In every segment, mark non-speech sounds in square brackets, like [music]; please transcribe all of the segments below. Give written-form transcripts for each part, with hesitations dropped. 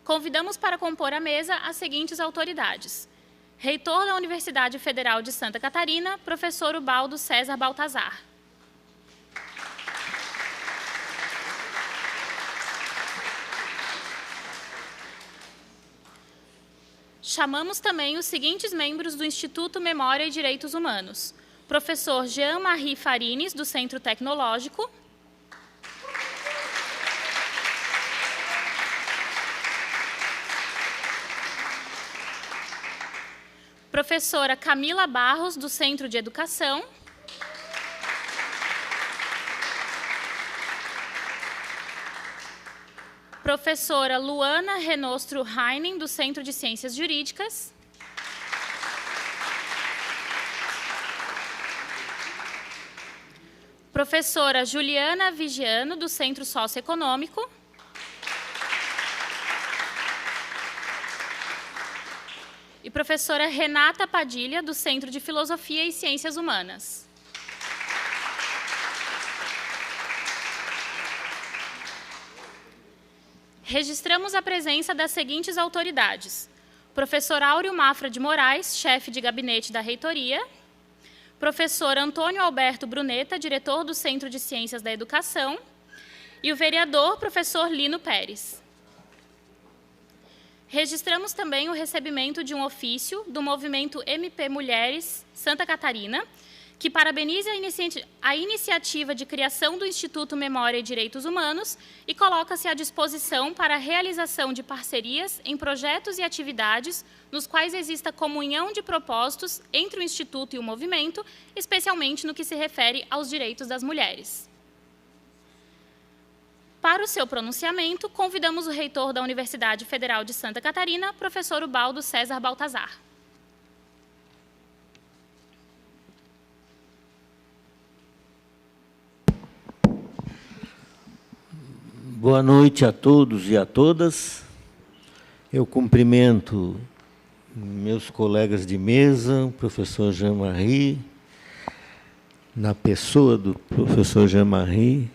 convidamos para compor a mesa as seguintes autoridades: reitor da Universidade Federal de Santa Catarina, professor Ubaldo César Baltazar. Chamamos também os seguintes membros do Instituto Memória e Direitos Humanos: professor Jean-Marie Farines, do Centro Tecnológico; professora Camila Barros, do Centro de Educação; professora Luana Renostro Heinen, do Centro de Ciências Jurídicas; professora Juliana Vigiano, do Centro Socioeconômico; e professora Renata Padilha, do Centro de Filosofia e Ciências Humanas. Registramos a presença das seguintes autoridades: professor Áureo Mafra de Moraes, chefe de gabinete da reitoria; professor Antônio Alberto Bruneta, diretor do Centro de Ciências da Educação; e o vereador, professor Lino Pérez. Registramos também o recebimento de um ofício do movimento MP Mulheres Santa Catarina, que parabeniza a iniciativa de criação do Instituto Memória e Direitos Humanos e coloca-se à disposição para a realização de parcerias em projetos e atividades nos quais exista comunhão de propósitos entre o Instituto e o movimento, especialmente no que se refere aos direitos das mulheres. Para o seu pronunciamento, convidamos o reitor da Universidade Federal de Santa Catarina, professor Ubaldo César Baltazar. Boa noite a todos e a todas. Eu cumprimento meus colegas de mesa, o professor Jean-Marie, na pessoa do professor Jean-Marie.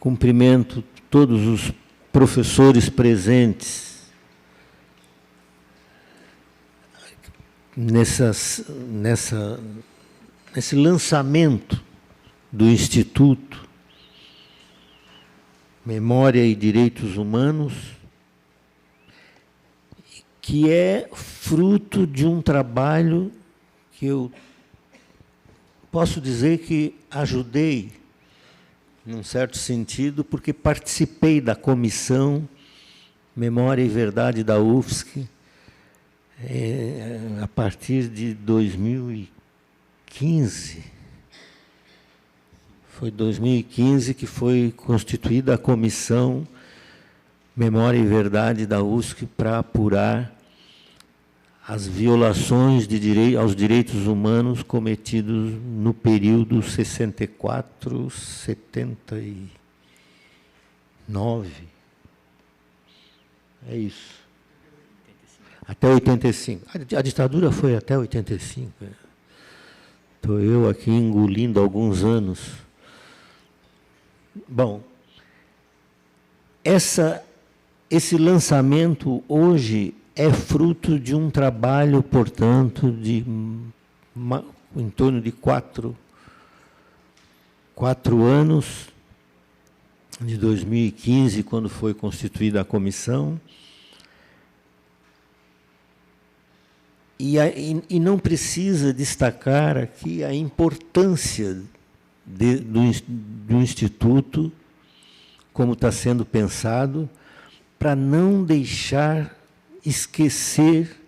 Cumprimento todos os professores presentes nesse lançamento do Instituto Memória e Direitos Humanos, que é fruto de um trabalho que eu posso dizer que ajudei, num certo sentido, porque participei da comissão Memória e Verdade da UFSC a partir de 2015. Foi 2015 que foi constituída a Comissão Memória e Verdade da UFSC para apurar as violações aos direitos humanos cometidos no período 64-79. É isso. Até 85. A ditadura foi até 85. Estou eu aqui engolindo alguns anos. Bom, esse lançamento hoje é fruto de um trabalho, portanto, de em torno de 4 anos, de 2015, quando foi constituída a comissão. E não precisa destacar aqui a importância do Instituto, como está sendo pensado, para não deixar esquecer,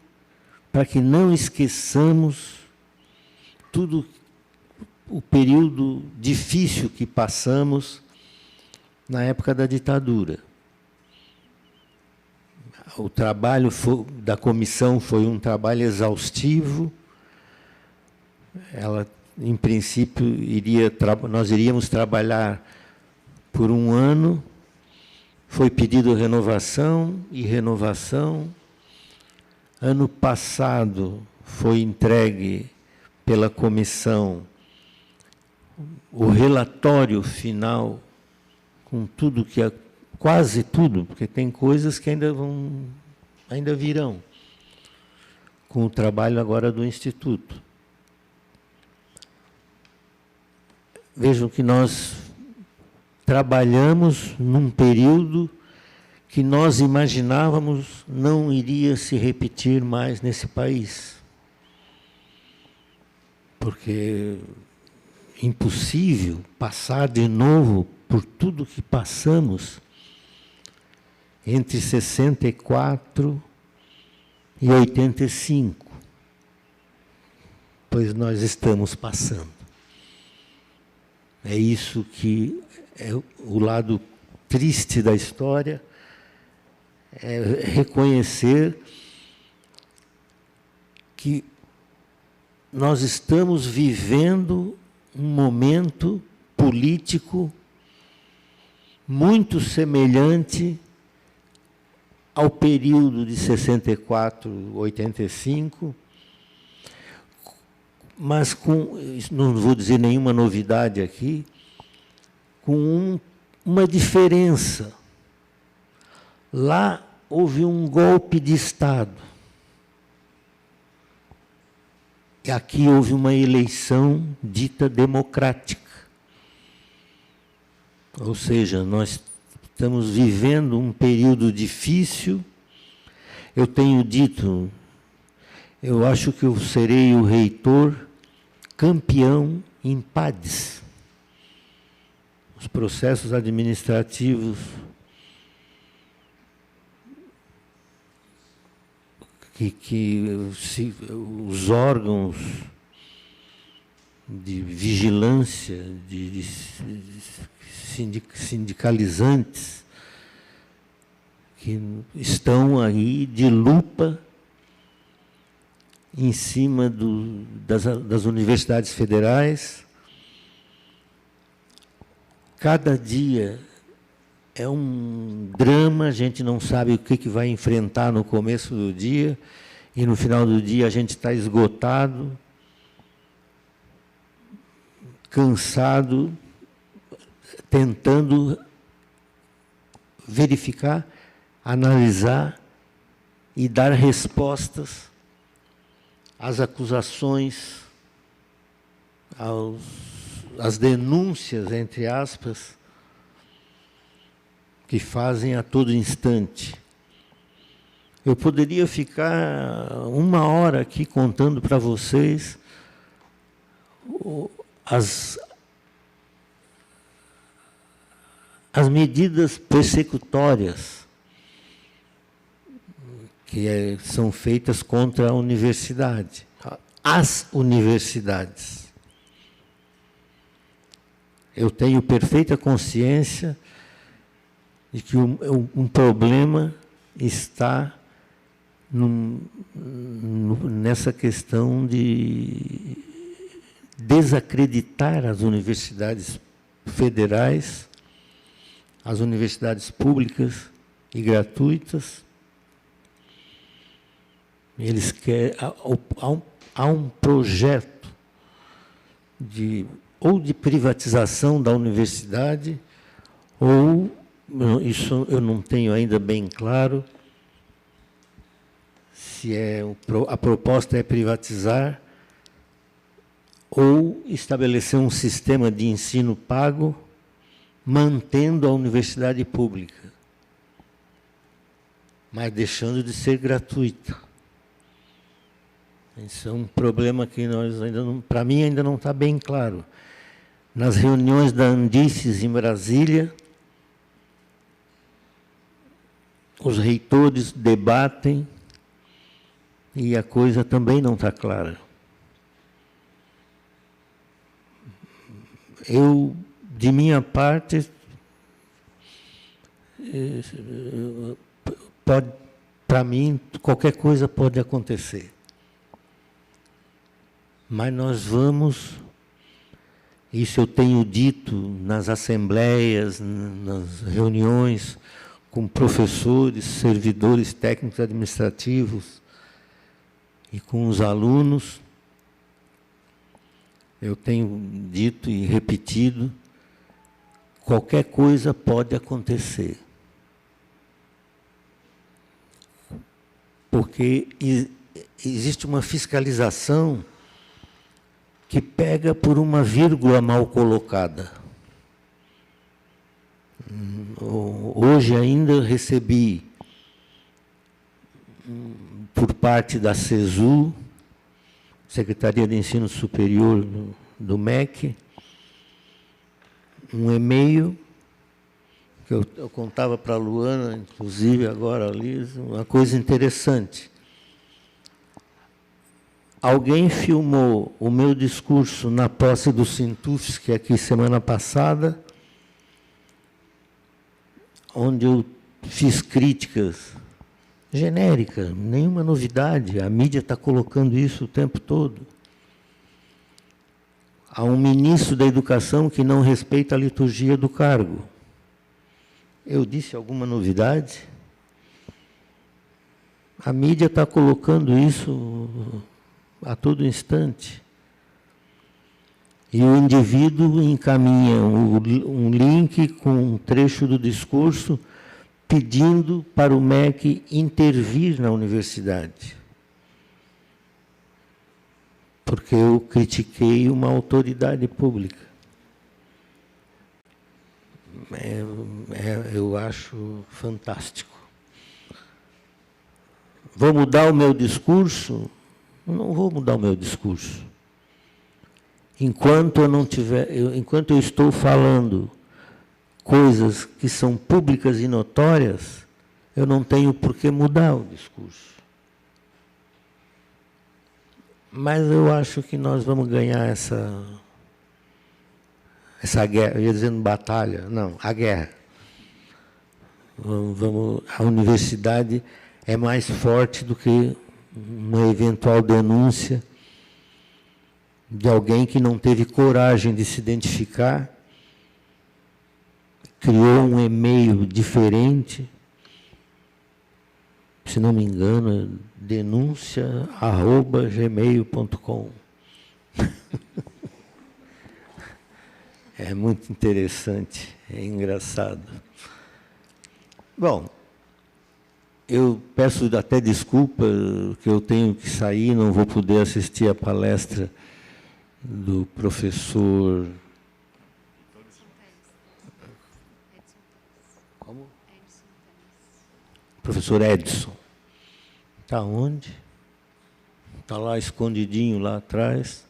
para que não esqueçamos tudo o período difícil que passamos na época da ditadura. O trabalho da comissão foi um trabalho exaustivo. Ela, em princípio, nós iríamos trabalhar por 1 ano. Foi pedido renovação e renovação. Ano passado foi entregue pela comissão o relatório final com tudo quase tudo, porque tem coisas que ainda virão, com o trabalho agora do Instituto. Vejam que nós trabalhamos num período que nós imaginávamos não iria se repetir mais nesse país. Porque é impossível passar de novo por tudo que passamos entre 64 e 85, pois nós estamos passando. É isso que é o lado triste da história, é reconhecer que nós estamos vivendo um momento político muito semelhante ao período de 64, 85, mas com, não vou dizer nenhuma novidade aqui, com uma diferença. Lá houve um golpe de Estado. E aqui houve uma eleição dita democrática. Ou seja, nós estamos vivendo um período difícil. Eu tenho dito, eu acho que eu serei o reitor campeão em PADs. Os processos administrativos os órgãos de vigilância, de sindicalizantes, que estão aí de lupa em cima das universidades federais. Cada dia é um drama, a gente não sabe o que vai enfrentar no começo do dia, e no final do dia a gente está esgotado, cansado, tentando verificar, analisar e dar respostas às acusações, às denúncias, entre aspas, que fazem a todo instante. Eu poderia ficar 1 hora aqui contando para vocês as medidas persecutórias que são feitas contra a universidade, as universidades. Eu tenho perfeita consciência de que um problema está nessa questão de desacreditar as universidades federais, as universidades públicas e gratuitas. Eles querem, há um projeto ou de privatização da universidade, ou, isso eu não tenho ainda bem claro, se a proposta é privatizar ou estabelecer um sistema de ensino pago, mantendo a universidade pública, mas deixando de ser gratuita. Isso é um problema que para mim ainda não está bem claro. Nas reuniões da Andices em Brasília, os reitores debatem e a coisa também não está clara. Eu, de minha parte, para mim, qualquer coisa pode acontecer. Mas nós vamos, isso eu tenho dito nas assembleias, nas reuniões com professores, servidores técnicos administrativos e com os alunos, eu tenho dito e repetido, qualquer coisa pode acontecer. porque existe uma fiscalização que pega por uma vírgula mal colocada. Hoje ainda recebi, por parte da CESU, Secretaria de Ensino Superior do MEC, um e-mail que eu contava para a Luana, inclusive agora ali, uma coisa interessante. Alguém filmou o meu discurso na posse do Sintufsky aqui semana passada, onde eu fiz críticas genéricas, nenhuma novidade, a mídia está colocando isso o tempo todo. Há um ministro da Educação que não respeita a liturgia do cargo. Eu disse alguma novidade? A mídia está colocando isso a todo instante. E o indivíduo encaminha um link com um trecho do discurso pedindo para o MEC intervir na universidade. Porque eu critiquei uma autoridade pública. Eu acho fantástico. Vou mudar o meu discurso? Não vou mudar o meu discurso. Enquanto eu estou falando coisas que são públicas e notórias, eu não tenho por que mudar o discurso. Mas eu acho que nós vamos ganhar essa guerra, eu ia dizendo batalha, não, a guerra. A universidade é mais forte do que uma eventual denúncia de alguém que não teve coragem de se identificar, criou um e-mail diferente, se não me engano, denúncia@gmail.com. É muito interessante, é engraçado. Bom, eu peço até desculpa que eu tenho que sair, não vou poder assistir a palestra do professor... Como? Professor Edson. Está onde? Está lá escondidinho, lá atrás.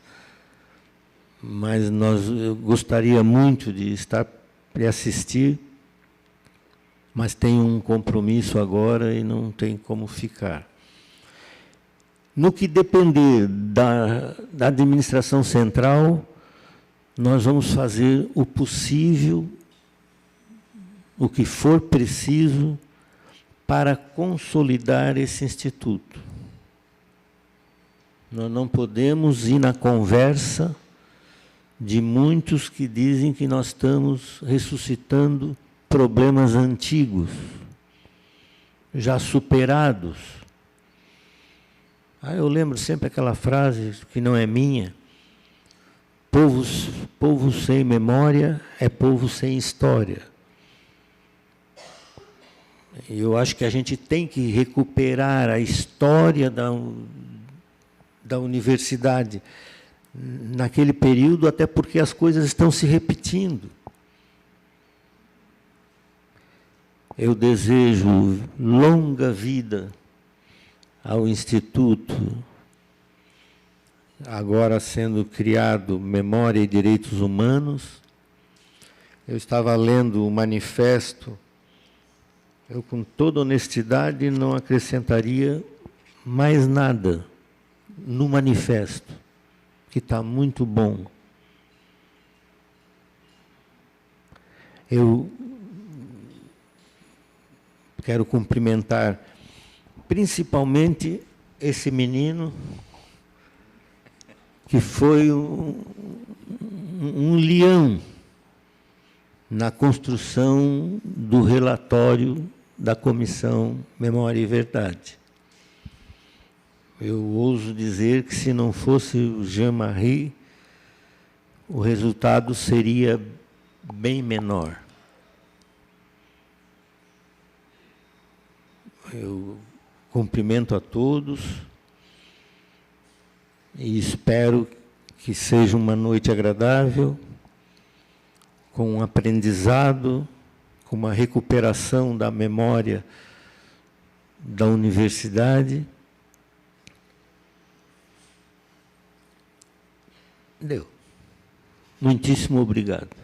Mas eu gostaria muito de estar para assistir, mas tenho um compromisso agora e não tem como ficar. No que depender da administração central, nós vamos fazer o possível, o que for preciso, para consolidar esse instituto. Nós não podemos ir na conversa de muitos que dizem que nós estamos ressuscitando problemas antigos, já superados. Eu lembro sempre aquela frase, que não é minha: povo sem memória é povo sem história. Eu acho que a gente tem que recuperar a história da universidade naquele período, até porque as coisas estão se repetindo. Eu desejo longa vida ao Instituto, agora sendo criado Memória e Direitos Humanos. Eu estava lendo o manifesto, eu, com toda honestidade, não acrescentaria mais nada no manifesto, que está muito bom. Eu quero cumprimentar principalmente esse menino, que foi um leão na construção do relatório da Comissão Memória e Verdade. Eu ouso dizer que, se não fosse o Jean-Marie, o resultado seria bem menor. Eu cumprimento a todos e espero que seja uma noite agradável, com um aprendizado, com uma recuperação da memória da universidade. Deu. Muitíssimo obrigado.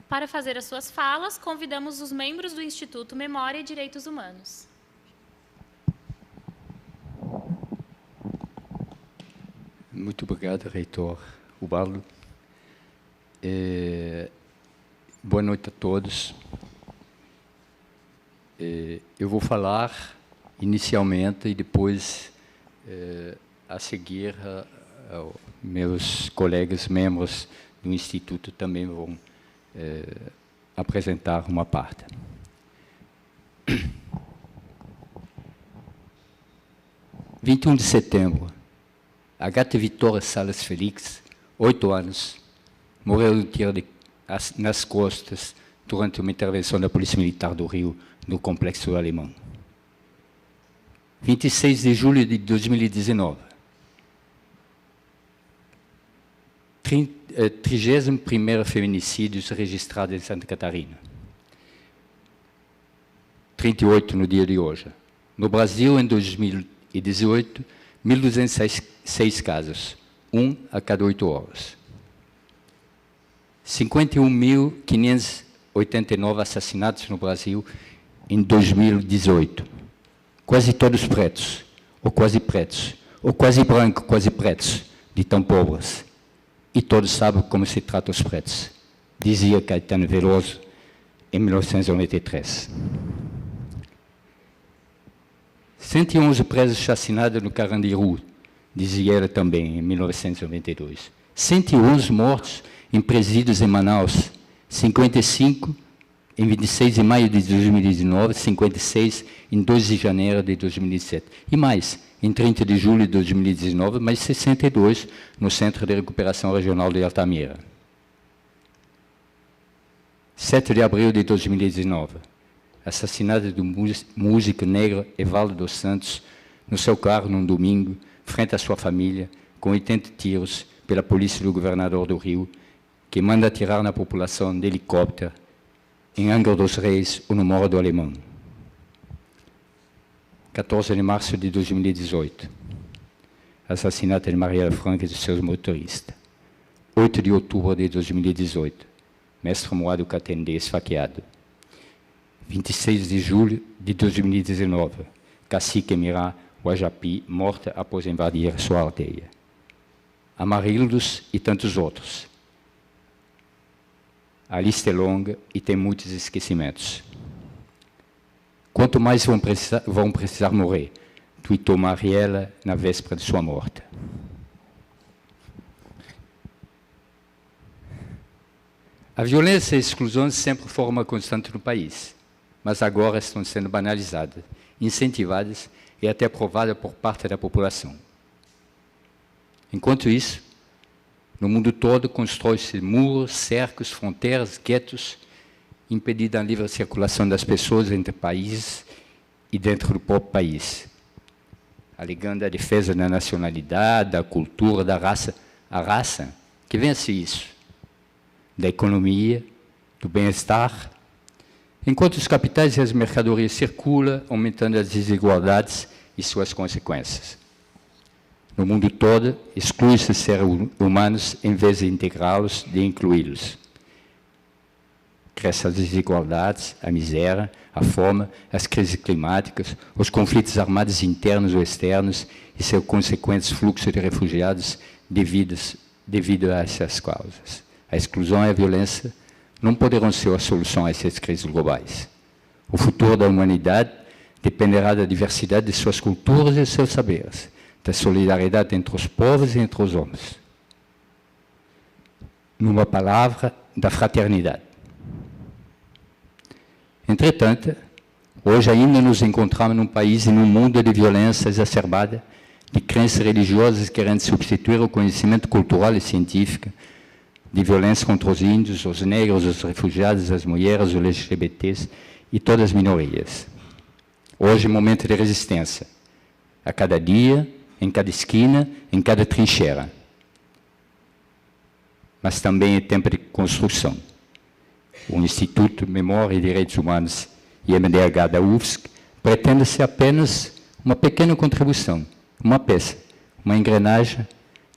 Para fazer as suas falas, convidamos os membros do Instituto Memória e Direitos Humanos. Muito obrigado, reitor Ubaldo. Boa noite a todos. Eu vou falar inicialmente e depois, a seguir, meus colegas membros do Instituto também vão apresentar uma parte. [clears throat] 21 de setembro, Agatha Vitória Salas Felix, 8 anos, morreu de tiro nas costas durante uma intervenção da Polícia Militar do Rio, no Complexo Alemão. 26 de julho de 2019. 31º feminicídio registrado em Santa Catarina. 38 no dia de hoje. No Brasil, em 2018, 1.206 casos, 1 a cada 8 horas. 51.589 assassinatos no Brasil em 2018. Quase todos pretos, ou quase pretos, ou quase brancos, quase pretos, de tão pobres. E todos sabem como se trata os pretos, dizia Caetano Veloso em 1993. 111 presos chacinados no Carandiru, dizia ele também, em 1992. 111 mortos em presídios em Manaus, 55 em 26 de maio de 2019, 56 em 2 de janeiro de 2017. E mais, em 30 de julho de 2019, mais 62 no Centro de Recuperação Regional de Altamira. 7 de abril de 2019, assassinato do músico negro Evaldo dos Santos no seu carro num domingo, frente à sua família, com 80 tiros pela polícia do governador do Rio, que manda atirar na população de helicóptero em Angra dos Reis ou no Morro do Alemão. 14 de março de 2018, assassinato de Marielle Franco e de seus motoristas. 8 de outubro de 2018, mestre Moado Catendê esfaqueado. 26 de julho de 2019, cacique Emirá Wajapi, morta após invadir sua aldeia. Amarildos e tantos outros. A lista é longa e tem muitos esquecimentos. Quanto mais vão precisar morrer, tuitou Marielle na véspera de sua morte. A violência e a exclusão sempre foram uma constante no país, mas agora estão sendo banalizadas, incentivadas e até aprovadas por parte da população. Enquanto isso, no mundo todo constrói-se muros, cercos, fronteiras, guetos, impedindo a livre circulação das pessoas entre países e dentro do próprio país, alegando a defesa da nacionalidade, da cultura, da raça. A raça, que vence isso? Da economia, do bem-estar. Enquanto os capitais e as mercadorias circulam, aumentando as desigualdades e suas consequências. No mundo todo, exclui-se seres humanos em vez de integrá-los, de incluí-los. Crescem as desigualdades, a miséria, a fome, as crises climáticas, os conflitos armados internos ou externos e seus consequentes fluxos de refugiados devido a essas causas. A exclusão e a violência não poderão ser a solução a essas crises globais. O futuro da humanidade dependerá da diversidade de suas culturas e seus saberes, da solidariedade entre os povos e entre os homens. Numa palavra, da fraternidade. Entretanto, hoje ainda nos encontramos num país e num mundo de violência exacerbada, de crenças religiosas querendo substituir o conhecimento cultural e científico de violência contra os índios, os negros, os refugiados, as mulheres, os LGBTs e todas as minorias. Hoje é momento de resistência, a cada dia, em cada esquina, em cada trincheira. Mas também é tempo de construção. O Instituto Memória e Direitos Humanos e MDH da UFSC pretende ser apenas uma pequena contribuição, uma peça, uma engrenagem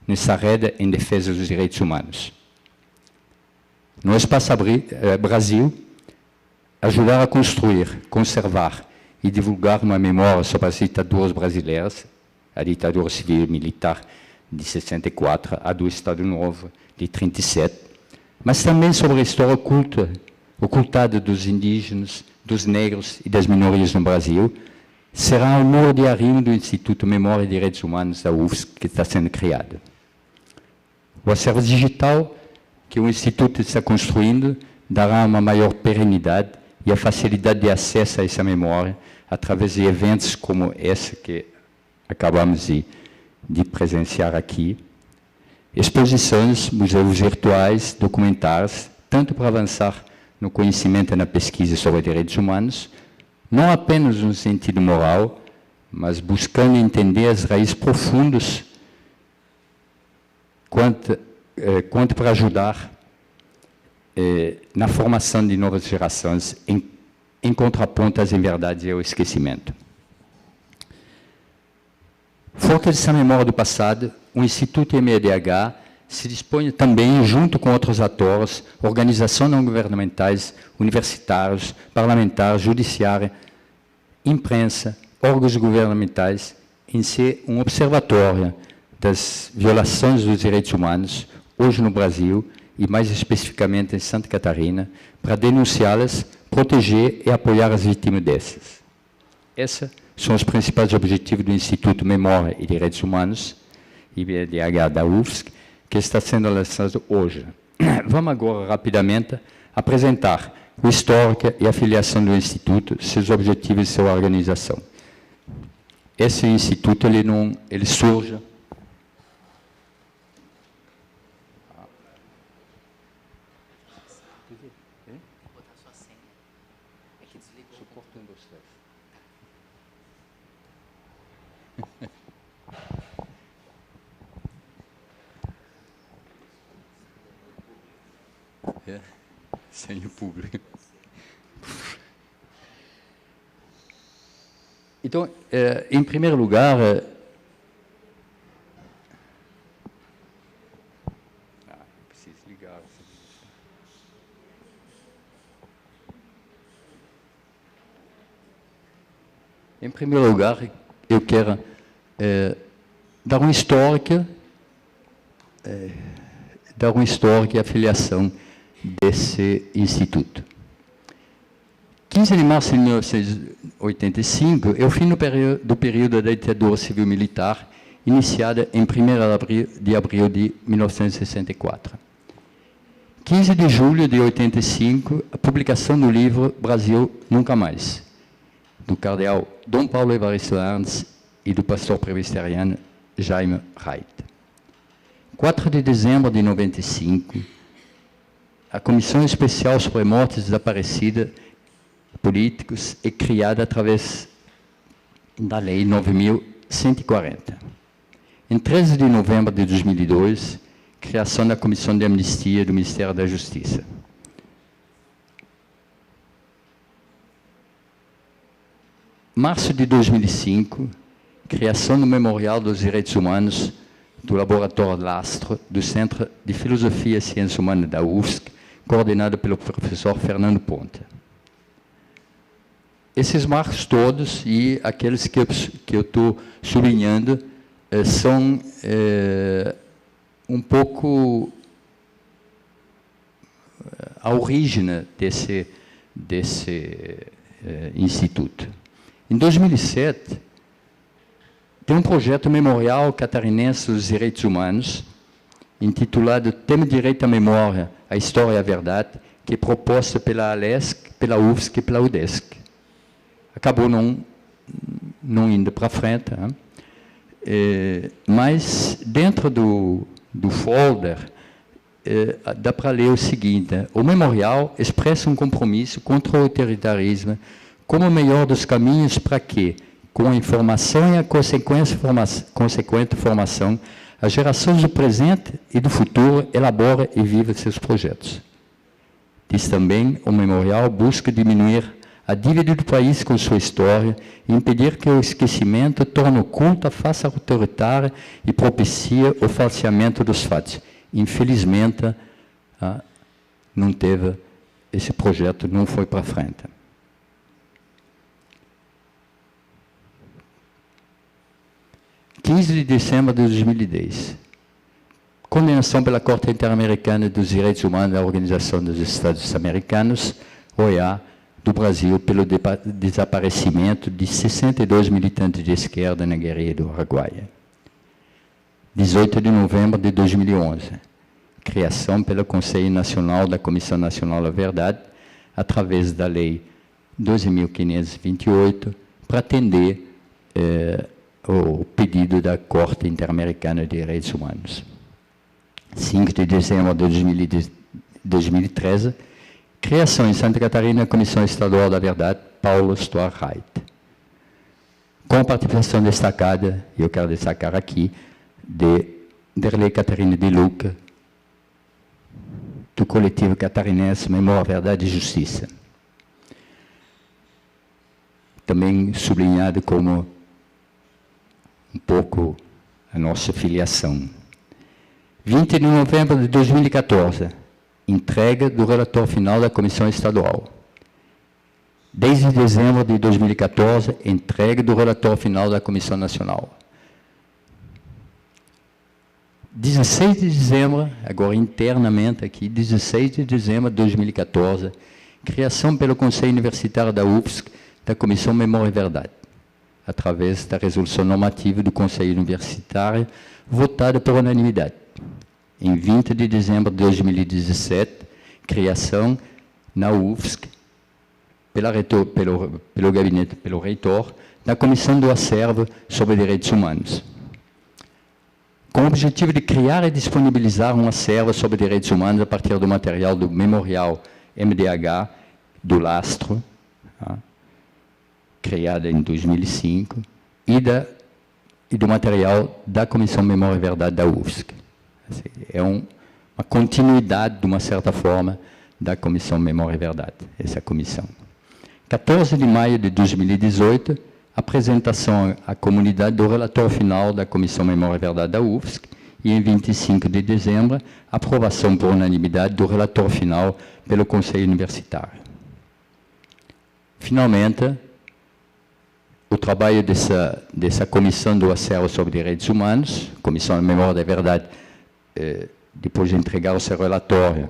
nessa rede em defesa dos direitos humanos. No Espaço Brasil, ajudar a construir, conservar e divulgar uma memória sobre as ditaduras brasileiras, a ditadura civil e militar de 64, a do Estado Novo de 37, mas também sobre a história ocultada dos indígenas, dos negros e das minorias no Brasil, será o muro de arrimo do Instituto Memória e Direitos Humanos da UFSC que está sendo criado. O acervo digital que o Instituto está construindo dará uma maior perenidade e a facilidade de acesso a essa memória através de eventos como esse que acabamos de presenciar aqui, exposições, museus virtuais, documentários, tanto para avançar no conhecimento e na pesquisa sobre direitos humanos, não apenas no sentido moral, mas buscando entender as raízes profundas quanto para ajudar na formação de novas gerações em contraponto às inverdades e ao esquecimento. Fortalecer a memória do passado, o Instituto MDH se dispõe também, junto com outros atores, organizações não governamentais, universitários, parlamentares, judiciária, imprensa, órgãos governamentais, em ser um observatório das violações dos direitos humanos, hoje no Brasil, e mais especificamente em Santa Catarina, para denunciá-las, proteger e apoiar as vítimas dessas. Esses são os principais objetivos do Instituto Memória e Direitos Humanos, IBDH da UFSC, que está sendo lançado hoje. Vamos agora, rapidamente, apresentar o histórico e a filiação do Instituto, seus objetivos e sua organização. Esse Instituto, ele surge... Sem o público. Então, em primeiro lugar, preciso ligar. Em primeiro lugar, eu quero dar um histórico e afiliação desse instituto. 15 de março de 1985 é o fim do período da ditadura civil-militar, iniciada em 1º de abril de 1964. 15 de julho de 85, a publicação do livro Brasil Nunca Mais, do cardeal Dom Paulo Evaristo Arns e do pastor presbiteriano Jaime Reit. 4 de dezembro de 95, a Comissão Especial sobre Mortes Desaparecidas Políticos é criada através da Lei 9.140. Em 13 de novembro de 2002, criação da Comissão de Amnistia do Ministério da Justiça. Março de 2005, criação do Memorial dos Direitos Humanos do Laboratório Lastro, do Centro de Filosofia e Ciências Humanas da UFSC, coordenado pelo professor Fernando Ponta. Esses marcos todos e aqueles que eu estou sublinhando são um pouco a origem desse instituto. Em 2007, tem um projeto memorial catarinense dos direitos humanos, intitulado Tema Direito à Memória, a História e a Verdade, que é proposto pela ALESC, pela UFSC e pela UDESC. Acabou não indo para frente. Né? Mas, dentro do folder, dá para ler o seguinte: o memorial expressa um compromisso contra o autoritarismo como o melhor dos caminhos para que, com a informação e a consequente formação, as gerações do presente e do futuro elaborem e vivam seus projetos. Diz também, o memorial busca diminuir a dívida do país com sua história e impedir que o esquecimento torne oculta a face autoritária e propicie o falseamento dos fatos. Infelizmente, não teve, esse projeto não foi para frente. – 15 de dezembro de 2010. Condenação pela Corte Interamericana dos Direitos Humanos da Organização dos Estados Americanos, OEA, do Brasil, pelo desaparecimento de 62 militantes de esquerda na guerrilha do Araguaia. 18 de novembro de 2011. Criação pelo Conselho Nacional da Comissão Nacional da Verdade, através da Lei 12.528, para atender o pedido da Corte Interamericana de Direitos Humanos. 5 de dezembro de 2013, criação em Santa Catarina da Comissão Estadual da Verdade, Paulo Stuart Wright. Com a participação destacada, e eu quero destacar aqui, de Derlei Catarina de Luca, do coletivo catarinense Memória, Verdade e Justiça. Também sublinhado como um pouco a nossa filiação. 20 de novembro de 2014, entrega do relatório final da Comissão Estadual. 10 de dezembro de 2014, entrega do relatório final da Comissão Nacional. 16 de dezembro, agora internamente aqui, 16 de dezembro de 2014, criação pelo Conselho Universitário da UFSC da Comissão Memória e Verdade, através da resolução normativa do Conselho Universitário, votada por unanimidade. Em 20 de dezembro de 2017, criação na UFSC, pelo gabinete, pelo reitor, da Comissão do Acervo sobre Direitos Humanos, com o objetivo de criar e disponibilizar um acervo sobre direitos humanos a partir do material do Memorial MDH, do Lastro, criada em 2005, e do material da Comissão Memória e Verdade da UFSC. É uma continuidade, de uma certa forma, da Comissão Memória e Verdade, essa comissão. 14 de maio de 2018, apresentação à comunidade do relatório final da Comissão Memória e Verdade da UFSC, e em 25 de dezembro, aprovação por unanimidade do relatório final pelo Conselho Universitário. Finalmente, o trabalho dessa Comissão do Acervo sobre Direitos Humanos, Comissão de Memória da Verdade, depois de entregar o seu relatório,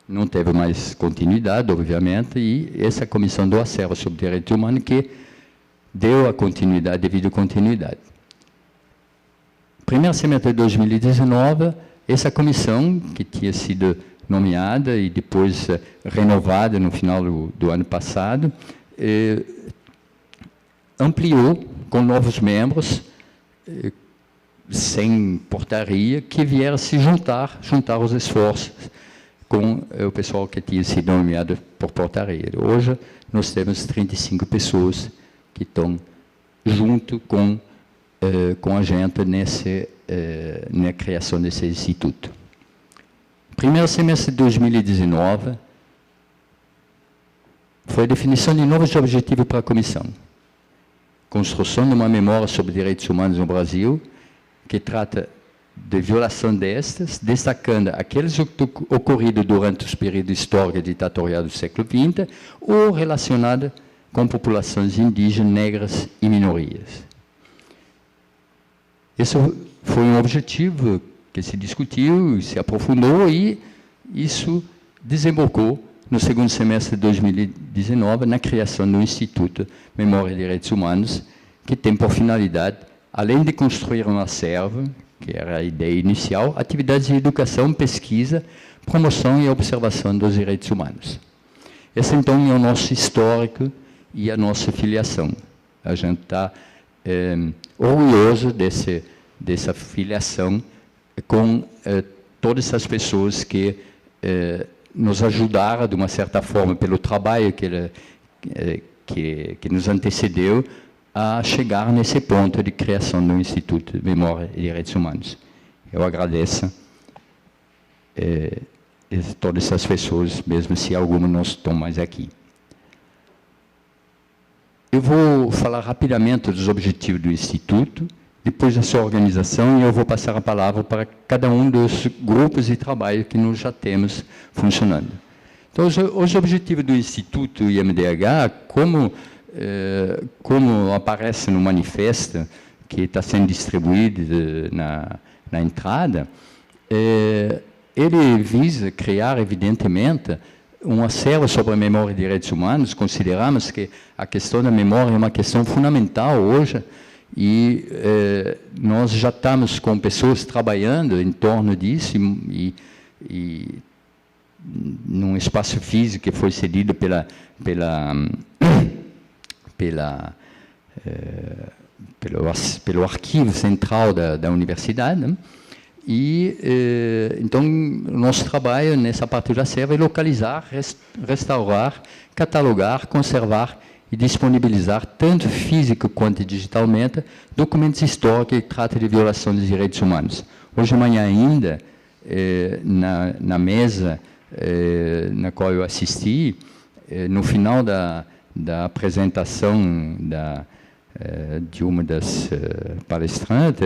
não teve mais continuidade, obviamente, e essa Comissão do Acervo sobre Direitos Humanos que deu a continuidade, devido continuidade. Primeiro semestre de 2019, essa comissão, que tinha sido nomeada e depois renovada no final do ano passado, ampliou com novos membros, sem portaria, que vieram se juntar os esforços com o pessoal que tinha sido nomeado por portaria. Hoje, nós temos 35 pessoas que estão junto com a gente na criação desse instituto. Primeiro semestre de 2019 foi a definição de novos objetivos para a comissão. Construção de uma memória sobre direitos humanos no Brasil, que trata de violação destas, destacando aqueles ocorridos durante os períodos históricos e ditatoriais do século XX ou relacionados com populações indígenas, negras e minorias. Esse foi um objetivo que se discutiu, se aprofundou e isso desembocou no segundo semestre de 2019 na criação do Instituto Memória e Direitos Humanos, que tem por finalidade, além de construir um acervo, que era a ideia inicial, atividades de educação, pesquisa, promoção e observação dos direitos humanos. Esse, então, é o nosso histórico e a nossa filiação. A gente está orgulhoso dessa filiação com todas as pessoas que nos ajudaram, de uma certa forma, pelo trabalho que nos antecedeu, a chegar nesse ponto de criação do Instituto de Memória e Direitos Humanos. Eu agradeço todas essas pessoas, mesmo se algumas não estão mais aqui. Eu vou falar rapidamente dos objetivos do Instituto, depois da sua organização, e eu vou passar a palavra para cada um dos grupos de trabalho que nós já temos funcionando. Então, os objetivos do Instituto IMDH, como aparece no manifesto que está sendo distribuído na entrada, ele visa criar, evidentemente, um acervo sobre a memória e direitos humanos. Consideramos que a questão da memória é uma questão fundamental hoje, e nós já estamos com pessoas trabalhando em torno disso, e num espaço físico que foi cedido pelo arquivo central da universidade, né? E, então, o nosso trabalho nessa parte do acervo é localizar, restaurar, catalogar, conservar e disponibilizar, tanto físico quanto digitalmente, documentos históricos que tratam de violação dos direitos humanos. Hoje de manhã ainda, na mesa na qual eu assisti, no final da apresentação de uma das palestrantes,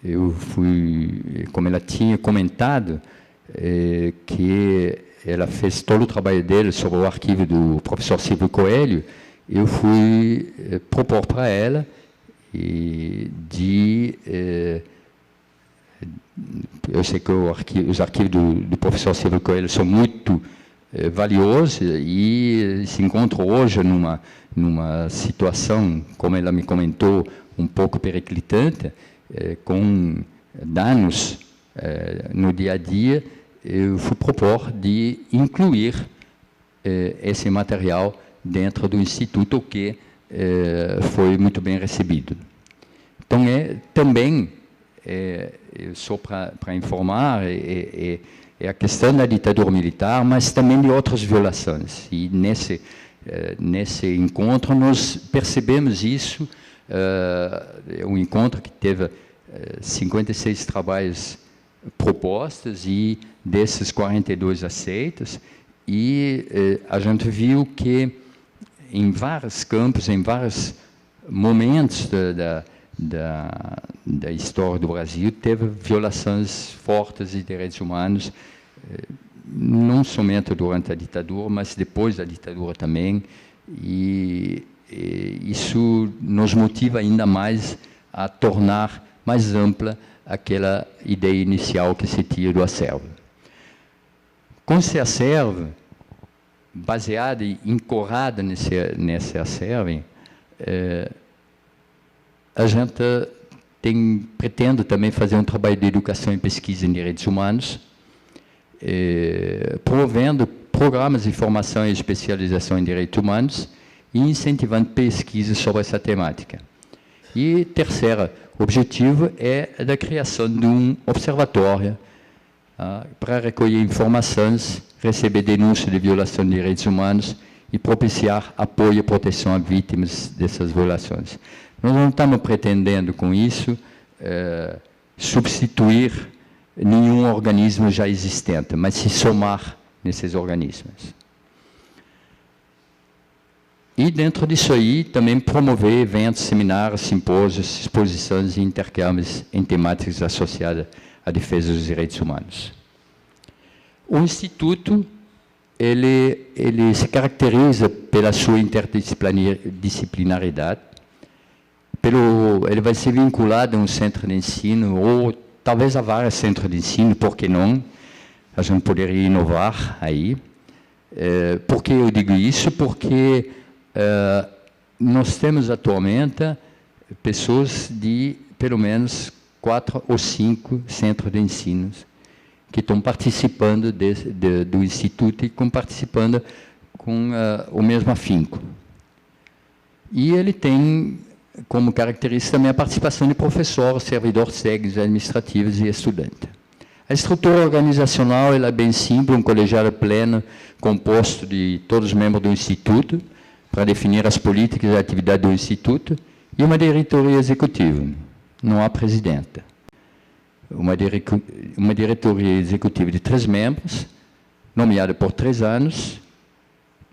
eu fui, como ela tinha comentado, que ela fez todo o trabalho dele sobre o arquivo do professor Silvio Coelho, eu fui propor para ela eu sei que os arquivos do professor Silvio Coelho são muito valiosos e se encontram hoje numa situação, como ela me comentou, um pouco periclitante, com danos no dia a dia. Eu fui propor de incluir esse material dentro do Instituto, o que foi muito bem recebido. Então, também, só para informar, é a questão da ditadura militar, mas também de outras violações. E nesse encontro nós percebemos isso, um encontro que teve 56 trabalhos propostos e desses 42 aceitos, e a gente viu que em vários campos, em vários momentos da história do Brasil, teve violações fortes de direitos humanos, não somente durante a ditadura, mas depois da ditadura também, e isso nos motiva ainda mais a tornar mais ampla aquela ideia inicial que se tinha do acervo. Com esse acervo, baseado e ancorado nesse acervo, a gente pretende também fazer um trabalho de educação e pesquisa em direitos humanos, promovendo programas de formação e especialização em direitos humanos e incentivando pesquisas sobre essa temática. E terceiro objetivo é da criação de um observatório para recolher informações, receber denúncias de violação de direitos humanos e propiciar apoio e proteção a vítimas dessas violações. Nós não estamos pretendendo, com isso, substituir nenhum organismo já existente, mas se somar nesses organismos. E, dentro disso aí, também promover eventos, seminários, simpósios, exposições e intercâmbios em temáticas associadas à defesa dos direitos humanos. O Instituto, ele se caracteriza pela sua interdisciplinaridade, ele vai ser vinculado a um centro de ensino, ou talvez a vários centros de ensino, por que não? A gente poderia inovar aí. Por que eu digo isso? Porque nós temos atualmente pessoas de pelo menos 4 ou 5 centros de ensino que estão participando do Instituto e estão participando com o mesmo afinco. E ele tem como característica também a participação de professores, servidores técnicos, administrativos e estudantes. A estrutura organizacional ela é bem simples, um colegiado pleno composto de todos os membros do Instituto, para definir as políticas e atividades do Instituto, e uma diretoria executiva. Não há presidenta. Uma diretoria executiva de 3 membros, nomeada por 3 anos,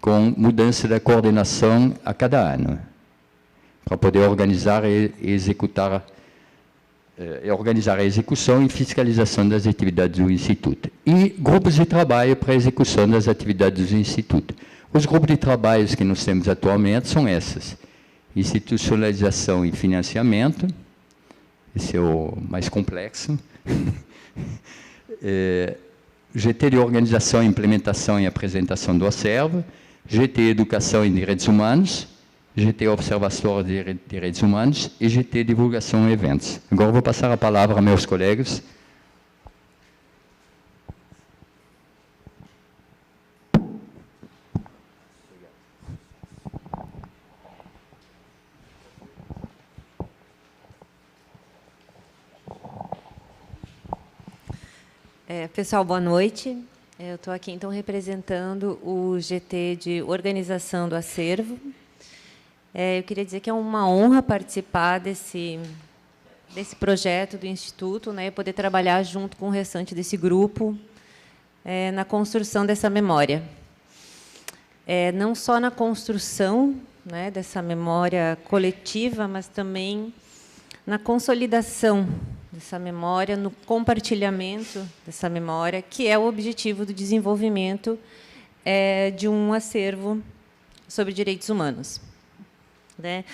com mudança da coordenação a cada ano, para poder organizar e executar, organizar a execução e fiscalização das atividades do Instituto. E grupos de trabalho para a execução das atividades do Instituto. Os grupos de trabalho que nós temos atualmente são esses: institucionalização e financiamento, esse é o mais complexo, GT de organização, implementação e apresentação do acervo, GT Educação e Direitos Humanos, GT Observatório de Direitos Humanos e GT Divulgação e Eventos. Agora vou passar a palavra a meus colegas. Pessoal, boa noite. Eu estou aqui, então, representando o GT de Organização do Acervo. Eu queria dizer que é uma honra participar desse projeto do Instituto, né, e poder trabalhar junto com o restante desse grupo na construção dessa memória. Não só na construção, né, dessa memória coletiva, mas também na consolidação dessa memória, no compartilhamento dessa memória, que é o objetivo do desenvolvimento de um acervo sobre direitos humanos. Né?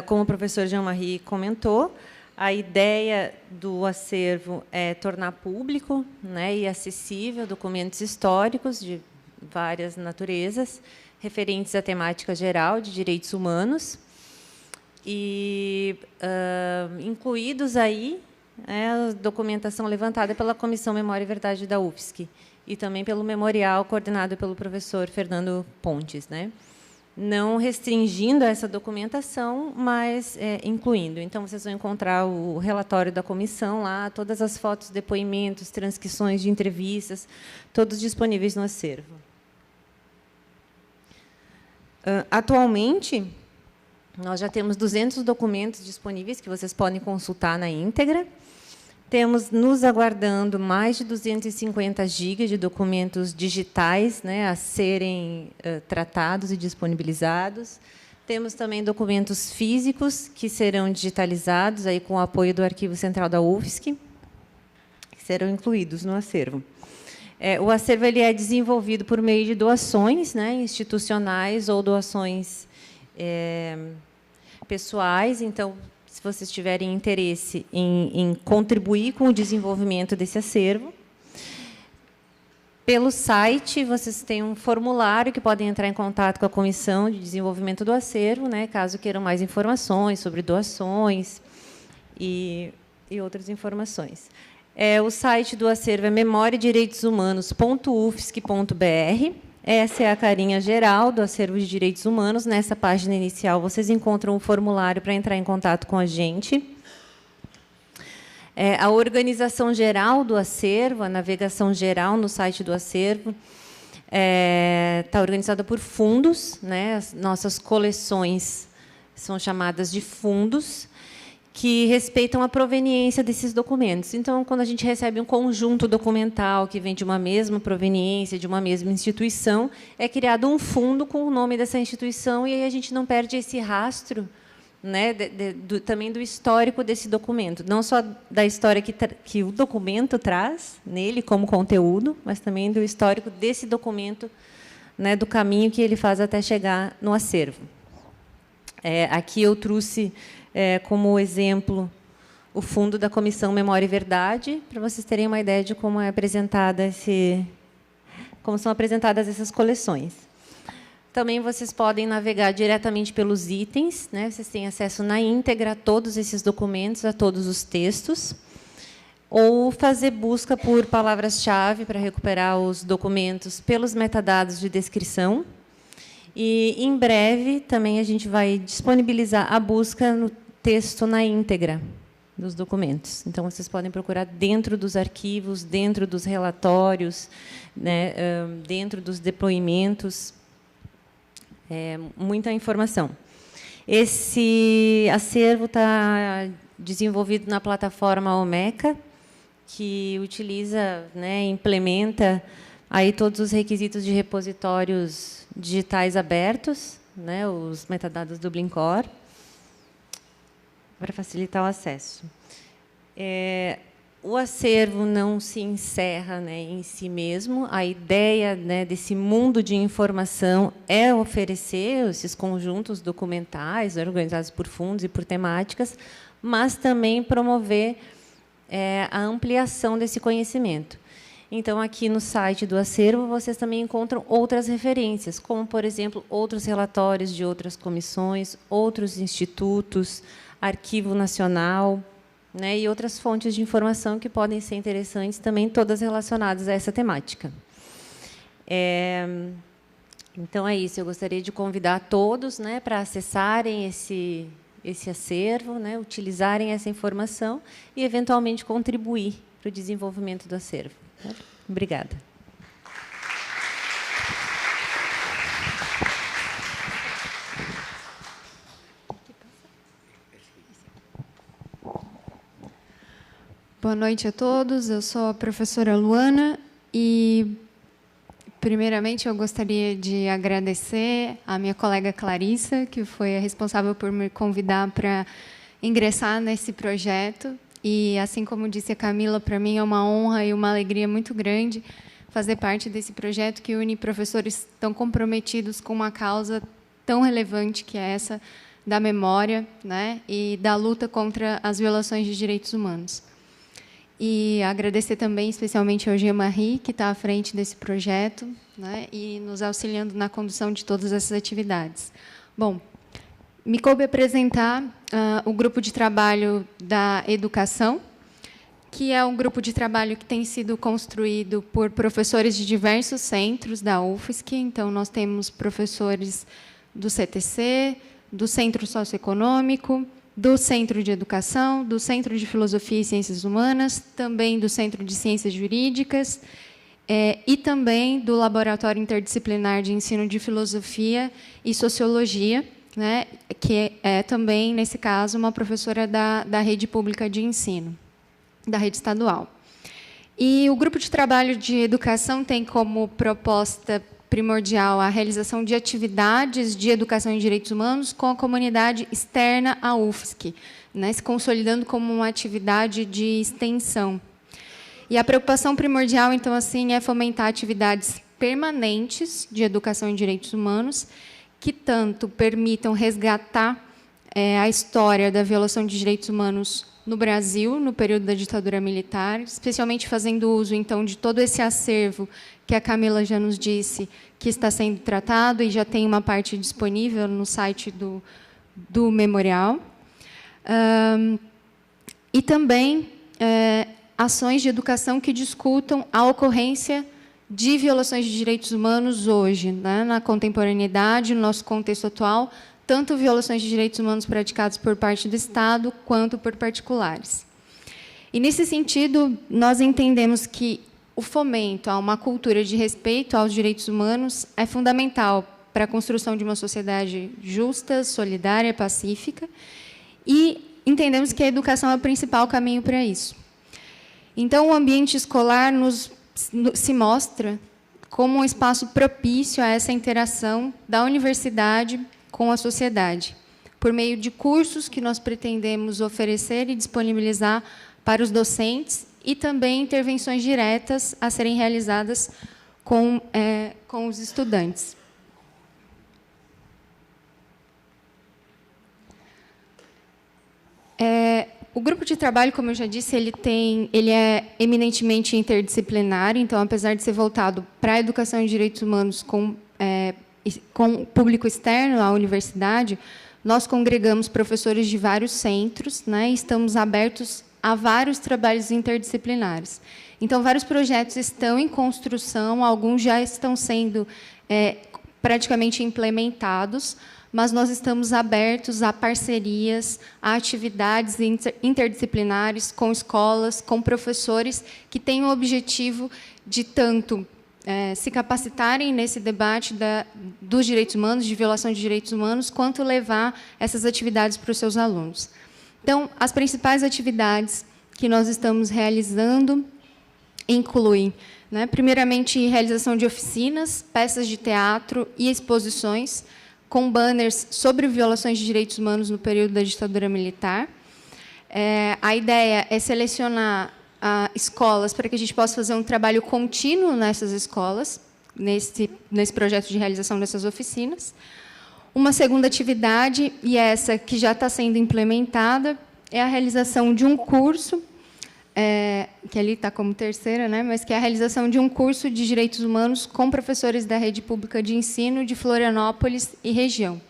Como o professor Jean-Marie comentou, a ideia do acervo é tornar público, né, e acessível documentos históricos de várias naturezas, referentes à temática geral de direitos humanos, e incluídos aí a documentação levantada pela Comissão Memória e Verdade da UFSC e também pelo memorial coordenado pelo professor Fernando Pontes, né? Não restringindo essa documentação, mas incluindo. Então, vocês vão encontrar o relatório da comissão lá, todas as fotos, depoimentos, transcrições de entrevistas, todos disponíveis no acervo. Atualmente, nós já temos 200 documentos disponíveis que vocês podem consultar na íntegra. Temos nos aguardando mais de 250 GB de documentos digitais, né, a serem tratados e disponibilizados. Temos também documentos físicos que serão digitalizados aí com o apoio do Arquivo Central da UFSC, que serão incluídos no acervo. O acervo ele é desenvolvido por meio de doações, né, institucionais ou doações pessoais. Então, se vocês tiverem interesse em contribuir com o desenvolvimento desse acervo, pelo site vocês têm um formulário que podem entrar em contato com a Comissão de Desenvolvimento do Acervo, né, caso queiram mais informações sobre doações e outras informações. O site do acervo é memoriadireitoshumanos.ufsc.br. Essa é a carinha geral do acervo de direitos humanos. Nessa página inicial, vocês encontram um formulário para entrar em contato com a gente. A organização geral do acervo, a navegação geral no site do acervo, está organizada por fundos, né? As nossas coleções são chamadas de fundos, que respeitam a proveniência desses documentos. Então, quando a gente recebe um conjunto documental que vem de uma mesma proveniência, de uma mesma instituição, é criado um fundo com o nome dessa instituição, e aí a gente não perde esse rastro, né, também do histórico desse documento, não só da história que o documento traz nele como conteúdo, mas também do histórico desse documento, né, do caminho que ele faz até chegar no acervo. Aqui eu trouxe como exemplo o fundo da Comissão Memória e Verdade, para vocês terem uma ideia de como como são apresentadas essas coleções. Também vocês podem navegar diretamente pelos itens, né? Vocês têm acesso na íntegra a todos esses documentos, a todos os textos, ou fazer busca por palavras-chave para recuperar os documentos pelos metadados de descrição. E, em breve, também a gente vai disponibilizar a busca texto na íntegra dos documentos. Então, vocês podem procurar dentro dos arquivos, dentro dos relatórios, né, dentro dos depoimentos, muita informação. Esse acervo está desenvolvido na plataforma Omeca, que utiliza, né, implementa aí todos os requisitos de repositórios digitais abertos, né, os metadados do Blincor, para facilitar o acesso. O acervo não se encerra, né, em si mesmo. A ideia, né, desse mundo de informação é oferecer esses conjuntos documentais organizados por fundos e por temáticas, mas também promover a ampliação desse conhecimento. Então, aqui no site do acervo, vocês também encontram outras referências, como, por exemplo, outros relatórios de outras comissões, outros institutos, Arquivo Nacional, né, e outras fontes de informação que podem ser interessantes também, todas relacionadas a essa temática. Então, é isso. Eu gostaria de convidar todos, né, para acessarem esse acervo, né, utilizarem essa informação e, eventualmente, contribuir para o desenvolvimento do acervo. Obrigada. Boa noite a todos. Eu sou a professora Luana e, primeiramente, eu gostaria de agradecer à minha colega Clarissa, que foi a responsável por me convidar para ingressar nesse projeto. E, assim como disse a Camila, para mim é uma honra e uma alegria muito grande fazer parte desse projeto que une professores tão comprometidos com uma causa tão relevante que é essa da memória, né, e da luta contra as violações de direitos humanos. E agradecer também, especialmente, ao Jean-Marie, que está à frente desse projeto, né, e nos auxiliando na condução de todas essas atividades. Bom, me coube apresentar o grupo de trabalho da educação, que é um grupo de trabalho que tem sido construído por professores de diversos centros da UFSC. Então, nós temos professores do CTC, do Centro Socioeconômico, do Centro de Educação, do Centro de Filosofia e Ciências Humanas, também do Centro de Ciências Jurídicas, e também do Laboratório Interdisciplinar de Ensino de Filosofia e Sociologia, né, que é também, nesse caso, uma professora da rede pública de ensino, da rede estadual. E o grupo de trabalho de educação tem como proposta primordial a realização de atividades de educação em direitos humanos com a comunidade externa à UFSC, né, se consolidando como uma atividade de extensão. E a preocupação primordial, então, assim, é fomentar atividades permanentes de educação em direitos humanos que tanto permitam resgatar a história da violação de direitos humanos no Brasil, no período da ditadura militar, especialmente fazendo uso, então, de todo esse acervo que a Camila já nos disse que está sendo tratado e já tem uma parte disponível no site do memorial. E também ações de educação que discutam a ocorrência de violações de direitos humanos hoje, né, na contemporaneidade, no nosso contexto atual, tanto violações de direitos humanos praticadas por parte do Estado quanto por particulares. E, nesse sentido, nós entendemos que o fomento a uma cultura de respeito aos direitos humanos é fundamental para a construção de uma sociedade justa, solidária, pacífica, e entendemos que a educação é o principal caminho para isso. Então, o ambiente escolar se mostra como um espaço propício a essa interação da universidade com a sociedade, por meio de cursos que nós pretendemos oferecer e disponibilizar para os docentes e também intervenções diretas a serem realizadas com os estudantes. O grupo de trabalho, como eu já disse, ele é eminentemente interdisciplinar. Então, apesar de ser voltado para a educação em direitos humanos com público externo à universidade, nós congregamos professores de vários centros, né, e estamos abertos a vários trabalhos interdisciplinares. Então, vários projetos estão em construção, alguns já estão sendo praticamente implementados, mas nós estamos abertos a parcerias, a atividades interdisciplinares com escolas, com professores que têm o objetivo de tanto se capacitarem nesse debate dos direitos humanos, de violação de direitos humanos, quanto levar essas atividades para os seus alunos. Então, as principais atividades que nós estamos realizando incluem, primeiramente, realização de oficinas, peças de teatro e exposições, com banners sobre violações de direitos humanos no período da ditadura militar. A ideia é selecionar escolas para que a gente possa fazer um trabalho contínuo nessas escolas, nesse projeto de realização dessas oficinas. Uma segunda atividade, e essa que já está sendo implementada, é a realização de um curso, que ali está como terceira, mas que é a realização de um curso de direitos humanos com professores da rede pública de ensino de Florianópolis e região.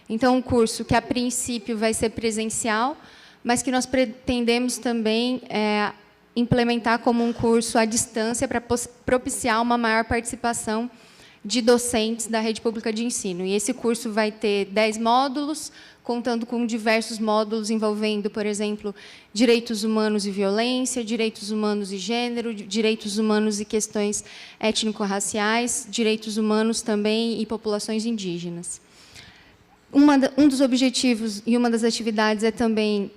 Então, um curso que, a princípio, vai ser presencial, mas que nós pretendemos também implementar como um curso à distância para propiciar uma maior participação de docentes da rede pública de ensino. E esse curso vai ter 10 módulos, contando com diversos módulos envolvendo, por exemplo, direitos humanos e violência, direitos humanos e gênero, direitos humanos e questões étnico-raciais, direitos humanos também e populações indígenas. Um dos objetivos e uma das atividades é também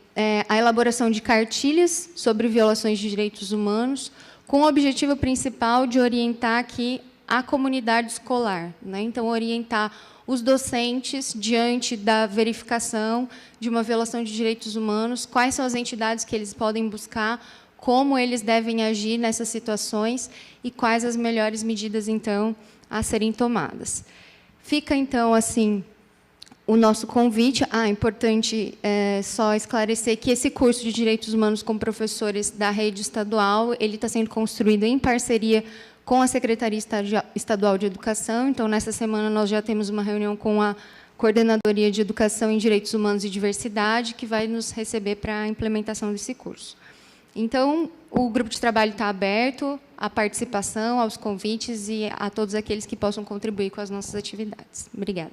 a elaboração de cartilhas sobre violações de direitos humanos, com o objetivo principal de orientar aqui a comunidade escolar. Então, orientar os docentes diante da verificação de uma violação de direitos humanos, quais são as entidades que eles podem buscar, como eles devem agir nessas situações e quais as melhores medidas, então, a serem tomadas. Fica, então, assim, o nosso convite. Importante só esclarecer que esse curso de Direitos Humanos com professores da rede estadual, ele está sendo construído em parceria com a Secretaria Estadual de Educação. Então, nessa semana, nós já temos uma reunião com a Coordenadoria de Educação em Direitos Humanos e Diversidade, que vai nos receber para a implementação desse curso. Então, o grupo de trabalho está aberto à participação, aos convites e a todos aqueles que possam contribuir com as nossas atividades. Obrigada.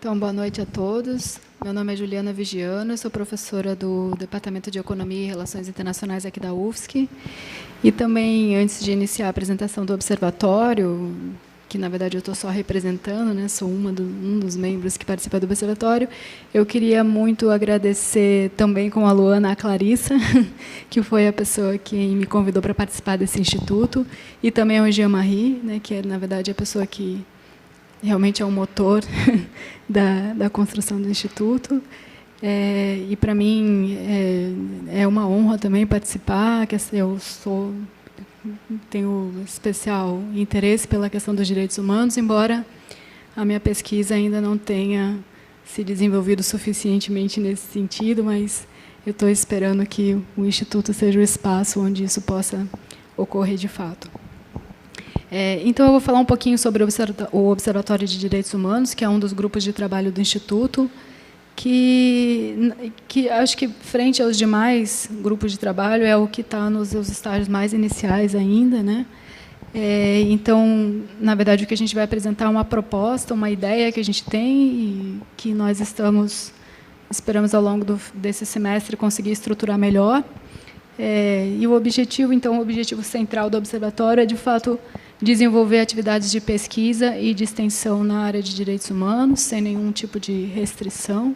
Então, boa noite a todos. Meu nome é Juliana Vigiano, eu sou professora do Departamento de Economia e Relações Internacionais aqui da UFSC. E também, antes de iniciar a apresentação do observatório, que, na verdade, eu estou só representando, sou um dos membros que participa do observatório, eu queria muito agradecer também, com a Luana, a Clarissa, que foi a pessoa que me convidou para participar desse instituto, e também ao Jean-Marie, que é, na verdade, a pessoa que realmente é o motor da construção do Instituto. E, para mim, é uma honra também participar, que eu tenho especial interesse pela questão dos direitos humanos, embora a minha pesquisa ainda não tenha se desenvolvido suficientemente nesse sentido, mas eu estou esperando que o Instituto seja o espaço onde isso possa ocorrer de fato. Então, eu vou falar um pouquinho sobre o Observatório de Direitos Humanos, que é um dos grupos de trabalho do Instituto, que acho que, frente aos demais grupos de trabalho, é o que está nos seus estágios mais iniciais ainda. Então, na verdade, o que a gente vai apresentar é uma proposta, uma ideia que a gente tem e que nós esperamos, ao longo desse semestre, conseguir estruturar melhor. E o objetivo central do observatório é, de fato, desenvolver atividades de pesquisa e de extensão na área de direitos humanos, sem nenhum tipo de restrição.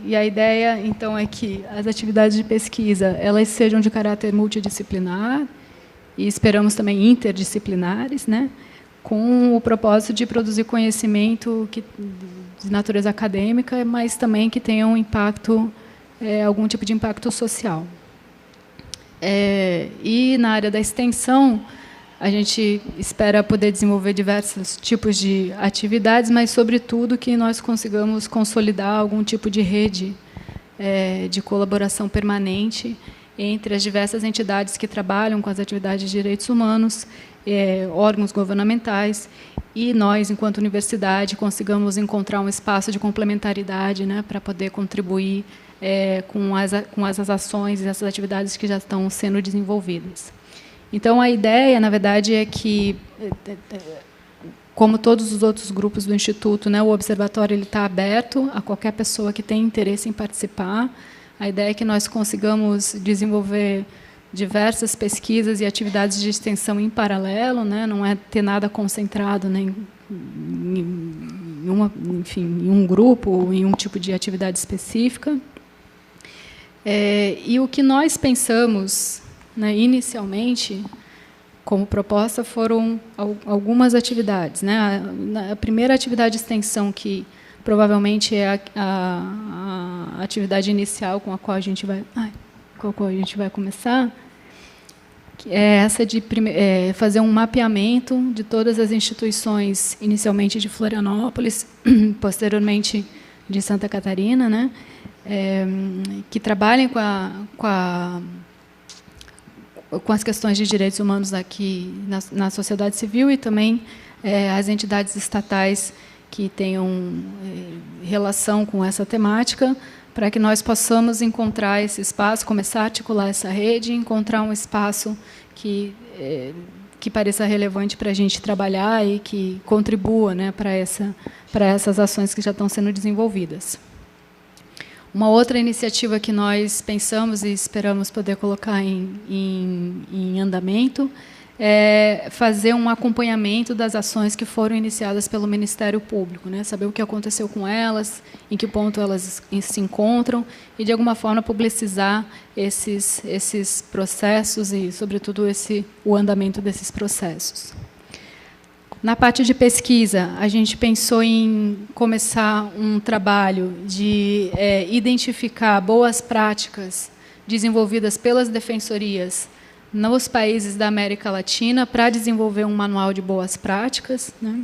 E a ideia, então, é que as atividades de pesquisa elas sejam de caráter multidisciplinar e esperamos também interdisciplinares, com o propósito de produzir conhecimento de natureza acadêmica, mas também que tenham impacto, algum tipo de impacto social. E, na área da extensão, a gente espera poder desenvolver diversos tipos de atividades, mas, sobretudo, que nós consigamos consolidar algum tipo de rede de colaboração permanente entre as diversas entidades que trabalham com as atividades de direitos humanos, órgãos governamentais, e nós, enquanto universidade, consigamos encontrar um espaço de complementaridade, né, para poder contribuir com as ações e essas atividades que já estão sendo desenvolvidas. Então, a ideia, na verdade, é que, como todos os outros grupos do Instituto, né, o Observatório está aberto a qualquer pessoa que tenha interesse em participar. A ideia é que nós consigamos desenvolver diversas pesquisas e atividades de extensão em paralelo, né, não é ter nada concentrado, né, em um grupo ou em um tipo de atividade específica. E o que nós pensamos, né, inicialmente, como proposta, foram algumas atividades, né? A primeira atividade de extensão, que provavelmente é a atividade inicial com a qual a gente vai começar, que é essa de fazer um mapeamento de todas as instituições, inicialmente de Florianópolis, posteriormente de Santa Catarina, né? Que trabalhem com as questões de direitos humanos aqui na sociedade civil, e também as entidades estatais que tenham relação com essa temática, para que nós possamos encontrar esse espaço, começar a articular essa rede, e encontrar um espaço que pareça relevante para a gente trabalhar e que contribua, né, para essas ações que já estão sendo desenvolvidas. Uma outra iniciativa que nós pensamos e esperamos poder colocar em andamento é fazer um acompanhamento das ações que foram iniciadas pelo Ministério Público, né? Saber o que aconteceu com elas, em que ponto elas se encontram, e, de alguma forma, publicizar esses processos e, sobretudo, o andamento desses processos. Na parte de pesquisa, a gente pensou em começar um trabalho de identificar boas práticas desenvolvidas pelas defensorias nos países da América Latina, para desenvolver um manual de boas práticas, né,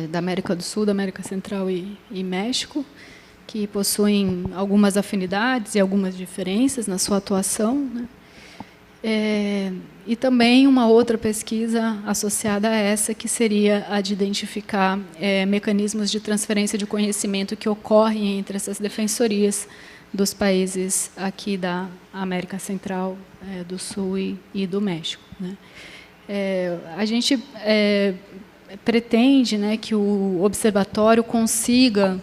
da América do Sul, da América Central e México, que possuem algumas afinidades e algumas diferenças na sua atuação, né. E também uma outra pesquisa associada a essa, que seria a de identificar mecanismos de transferência de conhecimento que ocorrem entre essas defensorias dos países aqui da América Central, do Sul e do México, né. A gente pretende, né, que o observatório consiga,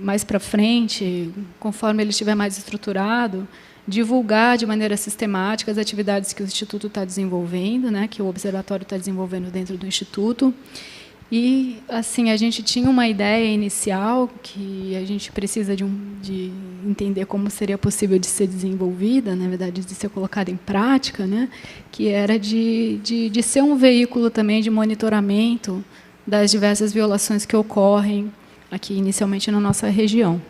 mais para frente, conforme ele estiver mais estruturado, divulgar de maneira sistemática as atividades que o Instituto está desenvolvendo, né, que o Observatório está desenvolvendo dentro do Instituto. E, assim, a gente tinha uma ideia inicial, que a gente precisa de entender como seria possível de ser desenvolvida, na verdade, de ser colocada em prática, né, que era de ser um veículo também de monitoramento das diversas violações que ocorrem aqui, inicialmente, na nossa região.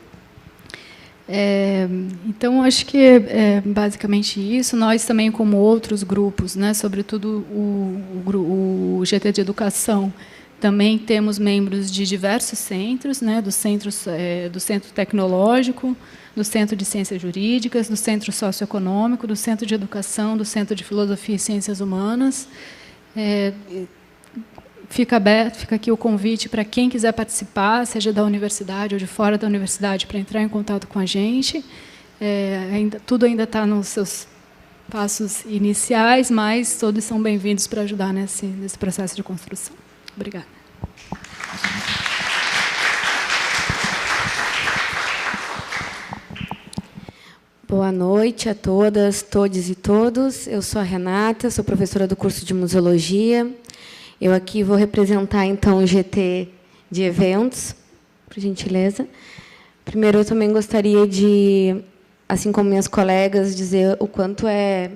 Então, acho que é basicamente isso. Nós também, como outros grupos, né, sobretudo o GT de Educação, também temos membros de diversos centros, né, do Centro Tecnológico, do Centro de Ciências Jurídicas, do Centro Socioeconômico, do Centro de Educação, do Centro de Filosofia e Ciências Humanas. Fica aberto, fica aqui o convite para quem quiser participar, seja da universidade ou de fora da universidade, para entrar em contato com a gente. Tudo ainda está nos seus passos iniciais, mas todos são bem-vindos para ajudar nesse processo de construção. Obrigada. Boa noite a todas, todes e todos. Eu sou a Renata, sou professora do curso de Museologia. Eu aqui vou representar, então, o GT de eventos, por gentileza. Primeiro, eu também gostaria de, assim como minhas colegas, dizer o quanto é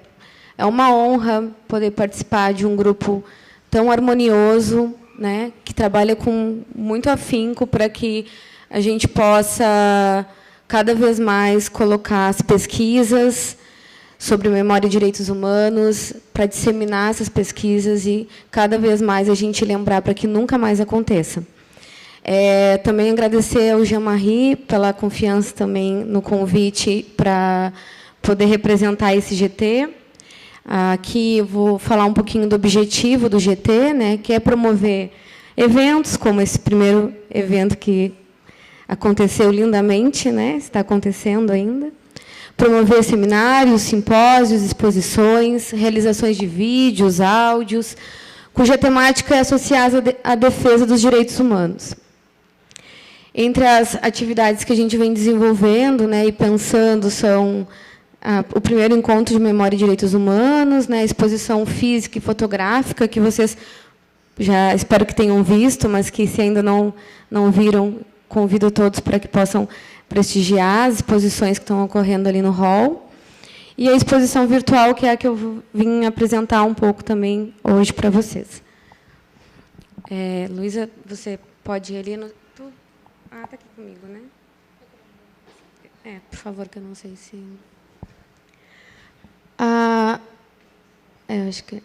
uma honra poder participar de um grupo tão harmonioso, né, que trabalha com muito afinco para que a gente possa, cada vez mais, colocar as pesquisas sobre memória e direitos humanos, para disseminar essas pesquisas e, cada vez mais, a gente lembrar para que nunca mais aconteça. Também agradecer ao Jean-Marie pela confiança também no convite para poder representar esse GT. Aqui eu vou falar um pouquinho do objetivo do GT, né, que é promover eventos, como esse primeiro evento que aconteceu lindamente, né, está acontecendo ainda. Promover seminários, simpósios, exposições, realizações de vídeos, áudios, cuja temática é associada à defesa dos direitos humanos. Entre as atividades que a gente vem desenvolvendo, né, e pensando são o primeiro encontro de memória e direitos humanos, né, a exposição física e fotográfica, que vocês já espero que tenham visto, mas que, se ainda não viram, convido todos para que possam prestigiar as exposições que estão ocorrendo ali no hall. E a exposição virtual, que é a que eu vim apresentar um pouco também hoje para vocês. Luísa, você pode ir ali no... está aqui comigo, né? Por favor, que eu não sei se... eu acho que...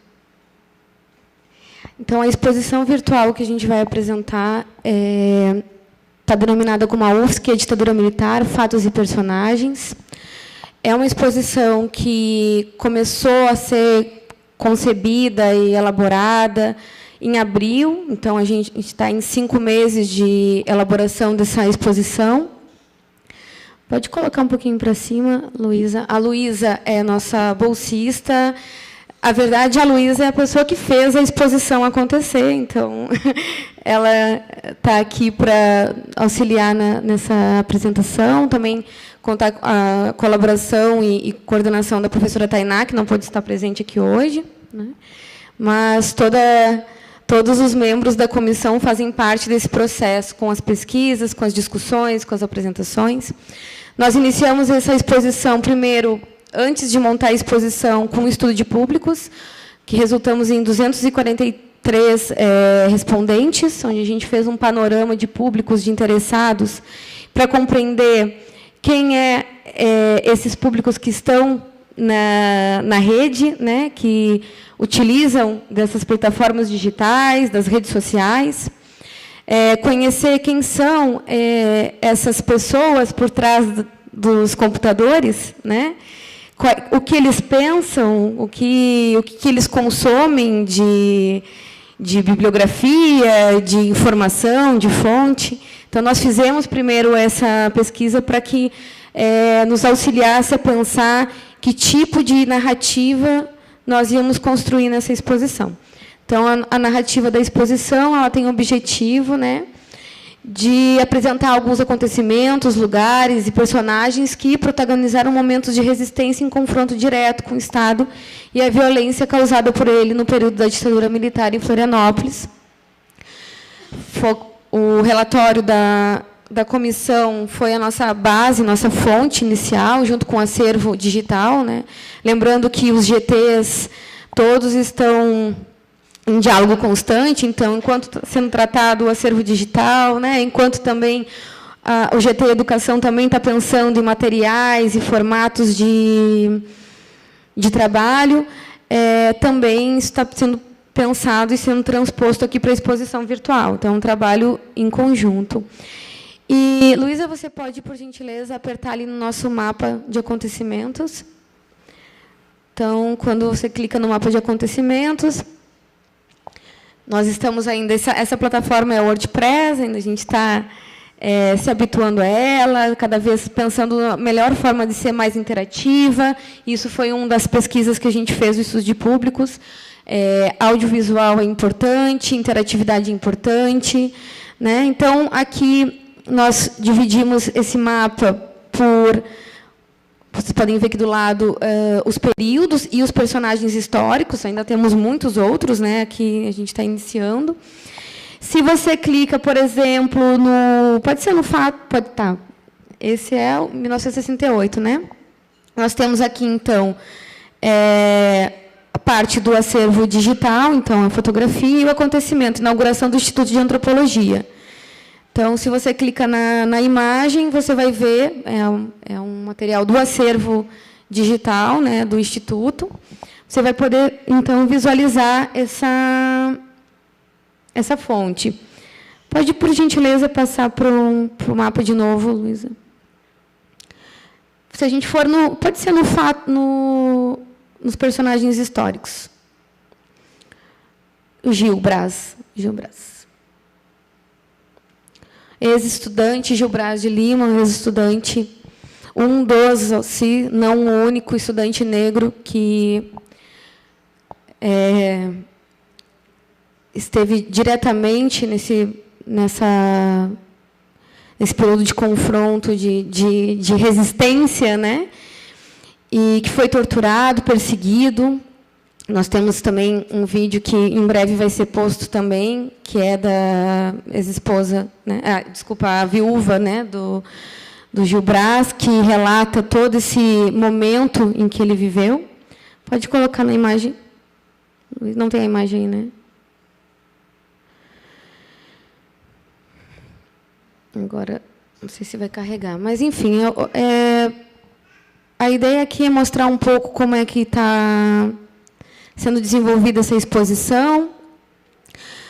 Então, a exposição virtual que a gente vai apresentar está denominada como a UFSC, a Ditadura Militar, Fatos e Personagens. É uma exposição que começou a ser concebida e elaborada em abril, então a gente está em 5 meses de elaboração dessa exposição. Pode colocar um pouquinho para cima, Luísa. A Luísa é nossa bolsista. A verdade, a Luísa é a pessoa que fez a exposição acontecer, então ela está aqui para auxiliar nessa apresentação. Também contar com a colaboração e coordenação da professora Tainá, que não pôde estar presente aqui hoje, né? Mas todos os membros da comissão fazem parte desse processo, com as pesquisas, com as discussões, com as apresentações. Nós iniciamos essa exposição, primeiro, antes de montar a exposição, com um estudo de públicos, que resultamos em 243 respondentes, onde a gente fez um panorama de públicos, de interessados, para compreender quem esses públicos que estão na rede, né, que utilizam dessas plataformas digitais, das redes sociais, conhecer quem são essas pessoas por trás dos computadores, né, o que eles pensam, o que eles consomem de bibliografia, de informação, de fonte. Então, nós fizemos primeiro essa pesquisa para que nos auxiliasse a pensar que tipo de narrativa nós íamos construir nessa exposição. Então, a narrativa da exposição ela tem o objetivo, né, de apresentar alguns acontecimentos, lugares e personagens que protagonizaram momentos de resistência em confronto direto com o Estado e a violência causada por ele no período da ditadura militar em Florianópolis. O relatório da comissão foi a nossa base, nossa fonte inicial, junto com o acervo digital, né? Lembrando que os GTs todos estão em diálogo constante, então, enquanto está sendo tratado o acervo digital, né, enquanto também o GT Educação também está pensando em materiais e formatos de trabalho, também está sendo pensado e sendo transposto aqui para a exposição virtual. Então, é um trabalho em conjunto. E, Luísa, você pode, por gentileza, apertar ali no nosso mapa de acontecimentos. Então, quando você clica no mapa de acontecimentos, nós estamos ainda... Essa plataforma é WordPress, ainda a gente está se habituando a ela, cada vez pensando na melhor forma de ser mais interativa. Isso foi uma das pesquisas que a gente fez no estudo de públicos. Audiovisual é importante, interatividade é importante, né? Então, aqui nós dividimos esse mapa por... Vocês podem ver aqui do lado os períodos e os personagens históricos. Ainda temos muitos outros, né? Aqui a gente está iniciando. Se você clica, por exemplo, no... Pode ser no fato... Pode estar. Esse é o 1968, né? Nós temos aqui, então, a parte do acervo digital, então, a fotografia e o acontecimento, inauguração do Instituto de Antropologia. Então, se você clica na imagem, você vai ver, é um material do acervo digital, né, do Instituto. Você vai poder, então, visualizar essa fonte. Pode, por gentileza, passar para o mapa de novo, Luísa. se a gente for pode ser nos personagens históricos. O Gil Brás. Ex-estudante Gil Brás de Lima, ex-estudante, um dos, se não o único estudante negro que esteve diretamente nesse período de confronto, de resistência, né? E que foi torturado, perseguido. Nós temos também um vídeo que em breve vai ser posto também, que é da ex-esposa, né? A viúva, né? do Gil Brás, que relata todo esse momento em que ele viveu. Pode colocar na imagem. Não tem a imagem, né? Agora, não sei se vai carregar. Mas, enfim, a ideia aqui é mostrar um pouco como é que está sendo desenvolvida essa exposição.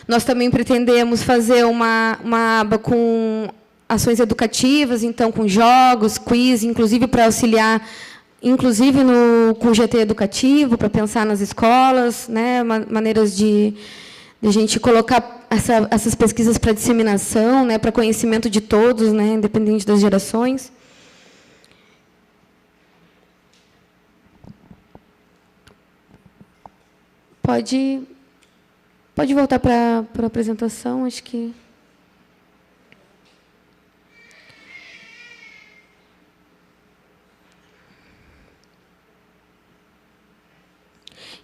Nós também pretendemos fazer uma aba com ações educativas, então, com jogos, quiz, inclusive para auxiliar, inclusive com o GT educativo, para pensar nas escolas, né, maneiras de a gente colocar essas pesquisas para disseminação, né, para conhecimento de todos, né, independente das gerações. Pode voltar para a apresentação, acho que...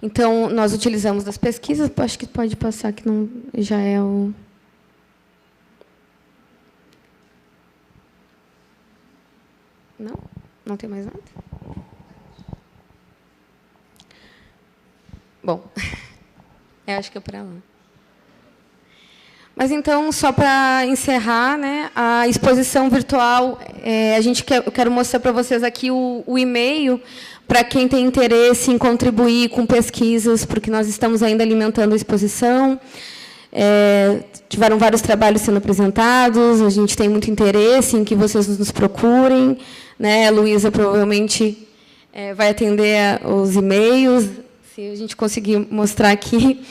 Então, nós utilizamos das pesquisas, acho que pode passar, que não já é o... Não? Não tem mais nada? Bom, acho que é para lá. Mas, então, só para encerrar, né, a exposição virtual, eu quero mostrar para vocês aqui o e-mail para quem tem interesse em contribuir com pesquisas, porque nós estamos ainda alimentando a exposição. Tiveram vários trabalhos sendo apresentados, a gente tem muito interesse em que vocês nos procurem, né? A Luísa provavelmente vai atender os e-mails, se a gente conseguir mostrar aqui.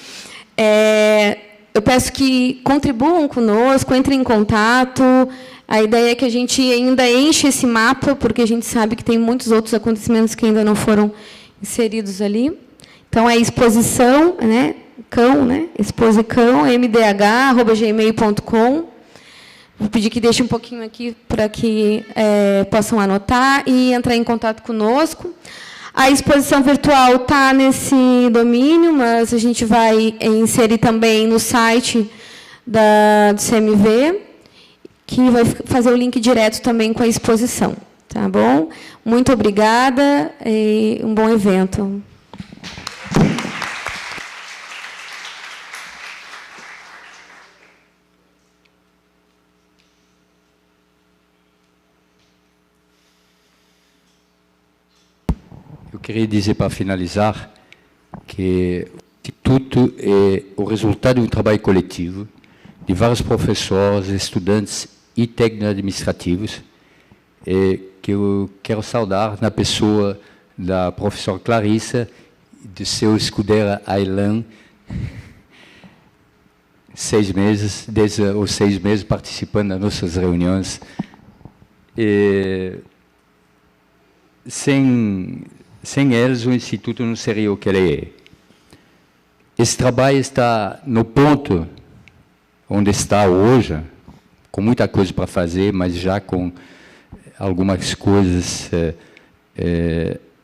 Eu peço que contribuam conosco, entrem em contato. A ideia é que a gente ainda enche esse mapa, porque a gente sabe que tem muitos outros acontecimentos que ainda não foram inseridos ali. Então, é exposição, né? Cão, né? Exposicão, mdh@gmail.com. Vou pedir que deixem um pouquinho aqui para que possam anotar e entrar em contato conosco. A exposição virtual está nesse domínio, mas a gente vai inserir também no site do CMV, que vai fazer o link direto também com a exposição. Tá bom? Muito obrigada e um bom evento. Eu queria dizer, para finalizar, que o Instituto é o resultado de um trabalho coletivo de vários professores, estudantes e técnicos administrativos, que eu quero saudar na pessoa da professora Clarissa, de seu escudeira Aylan, 6 meses, desde os 6 meses participando das nossas reuniões. Sem eles, o Instituto não seria o que ele é. Esse trabalho está no ponto onde está hoje, com muita coisa para fazer, mas já com algumas coisas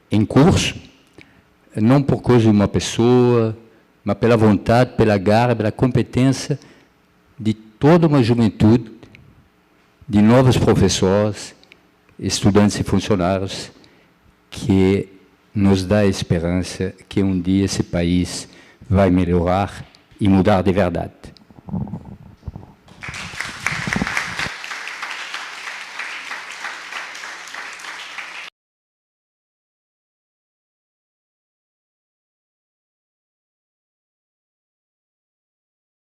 em curso, não por causa de uma pessoa, mas pela vontade, pela garra, pela competência de toda uma juventude, de novos professores, estudantes e funcionários, que nos dá a esperança que um dia esse país vai melhorar e mudar de verdade.